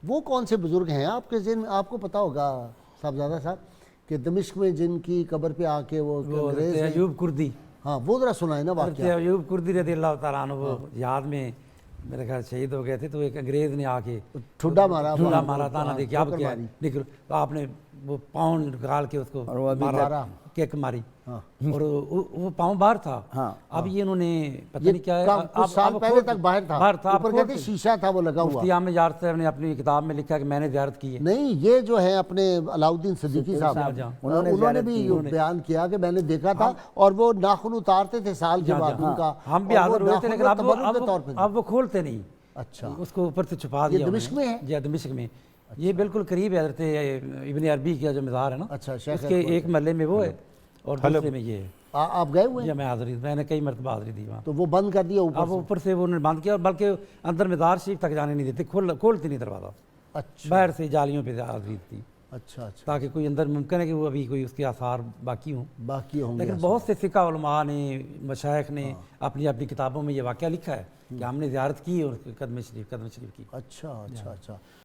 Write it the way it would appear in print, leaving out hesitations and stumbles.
وہ کون سے بزرگ ہیں آپ کے ذہن میں؟ آپ کو پتا ہوگا صاحبزادہ صاحب کہ دمشق میں جن کی قبر پہ آ کے وہ انگریز ہیں، ایوب کردی، ہاں وہ ذرا سنائے نا واقعہ۔ ایوب کردی رضی اللہ تعالیٰ عنہ، وہ یاد میں میرے خیال شہید ہو گئے تھے، تو ایک انگریز نے آ کے ٹھڈا مارا تھا نہ، دیکھیے اب کیا ہے، نکل آپ نے وہ پاؤں نکال کے اس کو مارا، کک ماری، اور وہ پاؤں باہر تھا۔ اب یہ انہوں نے پتہ نہیں کیا ہے، کچھ سال پہلے تک باہر تھا، اوپر کہتے شیشہ تھا وہ لگا ہوا۔ مفتی عامر یار صاحب نے اپنی کتاب میں لکھا کہ میں نے زیارت کی ہے۔ نہیں، یہ جو ہے اپنے علاؤالدین صدیقی صاحب، انہوں نے بھی بیان کیا کہ میں نے دیکھا تھا، اور وہ ناخن اتارتے تھے سال کے بعد ان کا، ہم بھی حاضر ہوئے تھے، لیکن اب وہ کھولتے نہیں، اچھا اس کو اوپر سے چھپا دیا۔ یہ دمشق میں ہے؟ جی دمشق میں، یہ بالکل قریب ہے حضرت ابن عربی کا جو مزار ہے نا، اچھا، اس کے ایک محلے میں وہ ہے اور دوسرے میں یہ ہے۔ آپ گئے ہوئے ہیں؟ جی میں حاضری، میں نے کئی مرتبہ حاضری دی وہاں۔ تو وہ بند کر دیا اوپر اب اوپر سے وہ بند کیا، اور بلکہ اندر مزار شریف تک جانے نہیں دیتے، کھولتے نہیں دروازہ، اچھا باہر سے جالیوں پہ حاضری تھی، اچھا اچھا، تاکہ کوئی اندر ممکن ہے کہ وہ ابھی کوئی اس کے آثار باقی ہوں۔ باقی ہوں گے۔ لیکن بہت سے فقہ علماء نے، مشائخ نے اپنی اپنی کتابوں میں یہ واقعہ لکھا ہے کہ ہم نے زیارت کی اور قدم شریف کی۔ اچھا اچھا اچھا۔